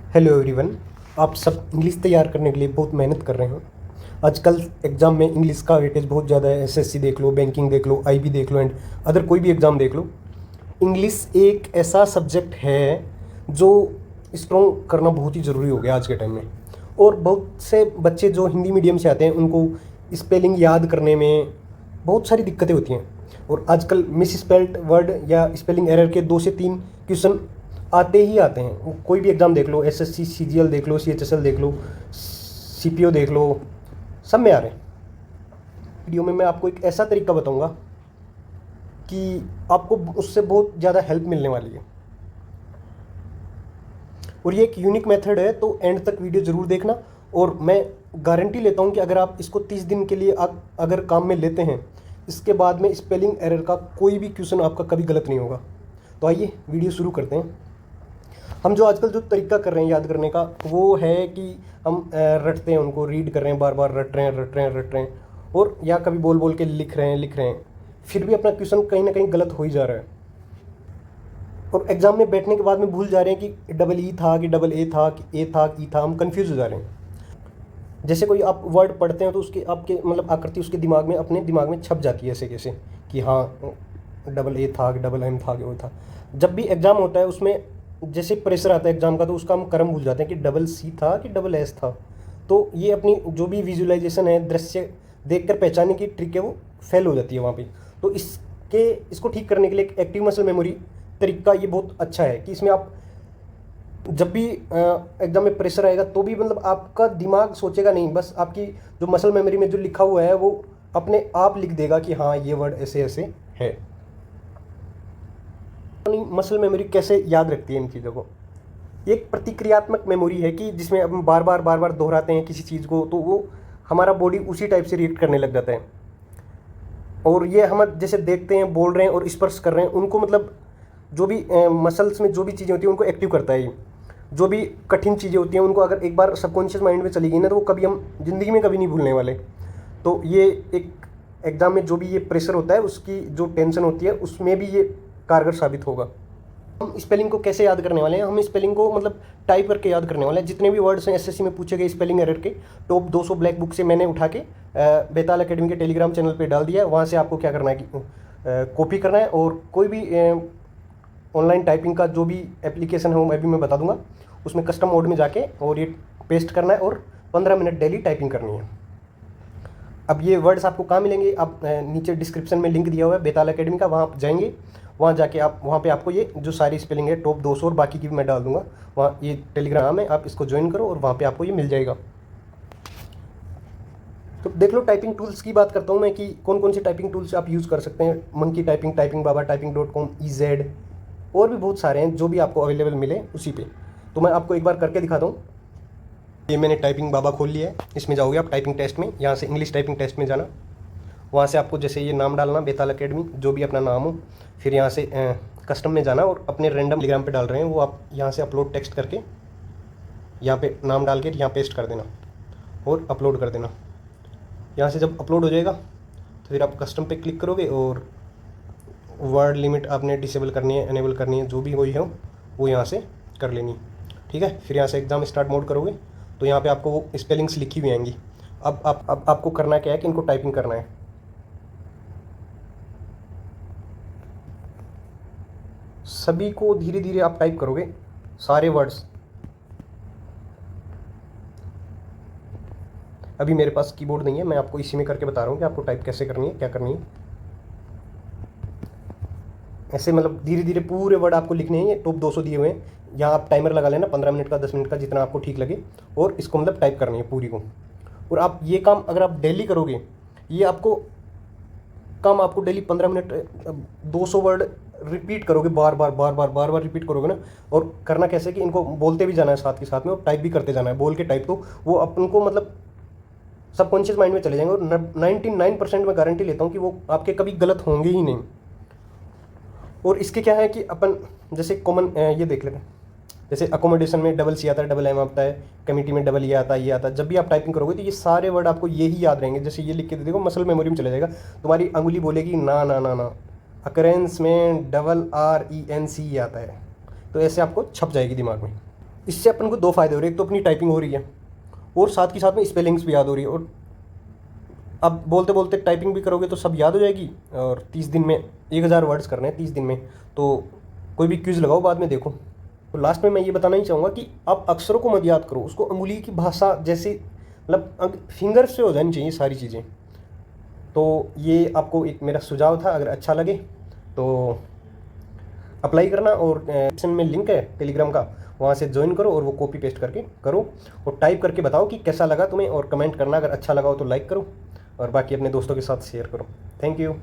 Hello everyone. आप सब English तैयार करने के लिए बहुत मेहनत कर रहे हो। आजकल एग्ज़ाम में इंग्लिश का वेटेज बहुत ज़्यादा है। एसएससी देख लो, बैंकिंग देख लो, आईबी देख लो एंड अदर कोई भी एग्ज़ाम देख लो। इंग्लिश एक ऐसा सब्जेक्ट है जो स्ट्रॉन्ग करना बहुत ही ज़रूरी हो गया आज के टाइम में। और बहुत से बच्चे जो हिंदी मीडियम से आते हैं उनको स्पेलिंग याद करने में बहुत सारी दिक्कतें होती हैं। और आजकल मिस स्पेल्ड वर्ड या स्पेलिंग एरर के 2 से 3 क्वेश्चन आते ही आते हैं। वो कोई भी एग्ज़ाम देख लो, एसएससी, सीजीएल देख लो, सीएचएसएल देख लो, सीपीओ देख लो, सब में आ रहे हैं। वीडियो में मैं आपको एक ऐसा तरीका बताऊंगा कि आपको उससे बहुत ज़्यादा हेल्प मिलने वाली है। और ये एक यूनिक मेथड है, तो एंड तक वीडियो ज़रूर देखना। और मैं गारंटी लेता हूँ कि अगर आप इसको 30 दिन के लिए अगर काम में लेते हैं, इसके बाद में स्पेलिंग एरर का कोई भी क्वेश्चन आपका कभी गलत नहीं होगा। तो आइए वीडियो शुरू करते हैं। हम जो आजकल जो तरीका कर रहे हैं याद करने का, वो है कि हम रटते हैं, उनको रीड कर रहे हैं, बार बार रट रहे हैं और या कभी बोल बोल के लिख रहे हैं, फिर भी अपना क्वेश्चन कहीं ना कहीं गलत हो ही जा रहा है। और एग्ज़ाम में बैठने के बाद में भूल जा रहे हैं कि डबल ई था कि डबल ए था कि ए था कि ई था, हम कंफ्यूज हो जा रहे हैं। जैसे कोई आप वर्ड पढ़ते हैं तो उसके आपके मतलब आकृति उसके दिमाग में, अपने दिमाग में छप जाती है ऐसे कैसे कि हाँ डबल ए था कि डबल एम था कि वो था। जब भी एग्ज़ाम होता है उसमें जैसे प्रेशर आता है एग्ज़ाम का, तो उसका हम क्रम भूल जाते हैं कि डबल सी था कि डबल एस था। तो ये अपनी जो भी विजुअलाइजेशन है, दृश्य देखकर पहचानने की ट्रिक है, वो फेल हो जाती है वहाँ पे। तो इसको ठीक करने के लिए एक एक्टिव मसल मेमोरी तरीका ये बहुत अच्छा है कि इसमें आप जब भी एग्ज़ाम में प्रेशर आएगा तो भी मतलब आपका दिमाग सोचेगा नहीं, बस आपकी जो मसल मेमोरी में जो लिखा हुआ है वो अपने आप लिख देगा कि हाँ ये वर्ड ऐसे ऐसे है। मसल मेमोरी कैसे याद रखती है इन चीज़ों को? एक प्रतिक्रियात्मक मेमोरी है कि जिसमें हम बार बार दोहराते हैं किसी चीज़ को, तो वो हमारा बॉडी उसी टाइप से रिएक्ट करने लग जाता है। और ये हम जैसे देखते हैं, बोल रहे हैं और स्पर्श कर रहे हैं, उनको मतलब जो भी मसल्स में जो भी चीज़ें होती हैं उनको एक्टिव करता है ये। जो भी कठिन चीज़ें होती हैं उनको अगर एक बार सबकॉन्शियस माइंड में चली गई ना, तो वो कभी हम ज़िंदगी में कभी नहीं भूलने वाले। तो ये एक एग्ज़ाम में जो भी ये प्रेशर होता है, उसकी जो टेंशन होती है, उसमें भी ये कारगर साबित होगा। हम स्पेलिंग को कैसे याद करने वाले हैं? हम स्पेलिंग को मतलब टाइप करके याद करने वाले हैं। जितने भी वर्ड्स हैं एसएससी में पूछे गए स्पेलिंग एरर के, टॉप 200 ब्लैक बुक से मैंने उठा के बेताल एकेडमी के टेलीग्राम चैनल पे डाल दिया है। वहाँ से आपको क्या करना है कि कॉपी करना है, और कोई भी ऑनलाइन टाइपिंग का जो भी एप्लीकेशन है वो मैं बता दूंगा, उसमें कस्टम मोड में जाके और ये पेस्ट करना है और 15 मिनट डेली टाइपिंग करनी है। अब ये वर्ड्स आपको कहाँ मिलेंगे? आप नीचे डिस्क्रिप्शन में लिंक दिया हुआ है बेताल एकेडमी का, वहाँ आप जाएंगे, वहाँ जाके आप वहाँ पे आपको ये जो सारी स्पेलिंग है टॉप 200 और बाकी की भी मैं डाल दूंगा, वहाँ ये टेलीग्राम है, आप इसको ज्वाइन करो और वहाँ पे आपको ये मिल जाएगा। तो देख लो, टाइपिंग टूल्स की बात करता हूँ मैं कि कौन कौन से टाइपिंग टूल्स आप यूज़ कर सकते हैं। मंकी टाइपिंग, टाइपिंग बाबा, typing.com, EZ और भी बहुत सारे हैं, जो भी आपको अवेलेबल मिले उसी पे। तो मैं आपको एक बार करके दिखाता हूँ। ये मैंने टाइपिंग बाबा खोल लिया है, इसमें जाओगे आप टाइपिंग टेस्ट में, यहाँ से इंग्लिश टाइपिंग टेस्ट में जाना, वहाँ से आपको जैसे ये नाम डालना बेताल एकेडमी, जो भी अपना नाम हो, फिर यहाँ से कस्टम में जाना और अपने रैंडम टेलीग्राम पे डाल रहे हैं वो आप यहाँ से अपलोड टेक्स्ट करके यहाँ पे नाम डाल के यहाँ पेस्ट कर देना और अपलोड कर देना। यहाँ से जब अपलोड हो जाएगा तो फिर आप कस्टम पे क्लिक करोगे और वर्ड लिमिट आपने डिसेबल करनी है, एनेबल करनी है, जो भी हुई हो वो यहाँ से कर लेनी, ठीक है। फिर यहाँ से एग्ज़ाम स्टार्ट मोड करोगे तो यहाँ पे आपको वो स्पेलिंग्स लिखी हुई आएंगी। अब आपको करना क्या है कि इनको टाइपिंग करना है। सभी को धीरे धीरे आप टाइप करोगे, सारे वर्ड्स। अभी मेरे पास कीबोर्ड नहीं है, मैं आपको इसी में करके बता रहा हूँ कि आपको टाइप कैसे करनी है, क्या करनी है। ऐसे मतलब धीरे धीरे पूरे वर्ड आपको लिखने हैं। ये टॉप 200 दिए हुए हैं, यहाँ आप टाइमर लगा लेना 15 मिनट का, 10 मिनट का, जितना आपको ठीक लगे, और इसको मतलब टाइप करनी है पूरी को। और आप ये काम अगर आप डेली करोगे, ये आपको काम आपको डेली 15 मिनट 200 वर्ड रिपीट करोगे, बार बार रिपीट करोगे ना। और करना कैसे कि इनको बोलते भी जाना है साथ के साथ में, और टाइप भी करते जाना है। बोल के टाइप तो वो अपन को मतलब सबकॉन्शियस माइंड में चले जाएंगे, और 99% मैं गारंटी लेता हूँ कि वो आपके कभी गलत होंगे ही नहीं। और इसके क्या है कि अपन जैसे कॉमन ये देख लेते हैं, जैसे अकोमोडेशन में डबल सी आता है, डबल एम आता है, कमिटी में डबल ये आता है, ये आता है। जब भी आप टाइपिंग करोगे तो ये सारे वर्ड आपको ये ही याद रहेंगे। जैसे ये लिख के दे देखो, मसल मेमोरी में चला जाएगा, तुम्हारी अंगुली बोलेगी ना ना ना ना। अकरेंस में RENC आता है, तो ऐसे आपको छप जाएगी दिमाग में। इससे अपन को दो फायदे हो रहे हैं, एक तो अपनी टाइपिंग हो रही है और साथ के साथ में स्पेलिंग्स भी याद हो रही है। और अब बोलते बोलते टाइपिंग भी करोगे तो सब याद हो जाएगी। और 30 दिन में 1000 वर्ड्स करने हैं 30 दिन में, तो कोई भी क्विज़ लगाओ बाद में देखो। तो लास्ट में मैं ये बताना ही चाहूँगा कि आप अक्षरों को मत याद करो, उसको अंगुली की भाषा जैसे मतलब फिंगर से हो जानी चाहिए सारी चीज़ें। तो ये आपको एक मेरा सुझाव था, अगर अच्छा लगे तो अप्लाई करना। और डिस्क्रिप्शन में लिंक है टेलीग्राम का, वहाँ से ज्वाइन करो और वो कॉपी पेस्ट करके करो और टाइप करके बताओ कि कैसा लगा तुम्हें, और कमेंट करना, अगर अच्छा लगा हो तो लाइक करो और बाकी अपने दोस्तों के साथ शेयर करो। Thank you.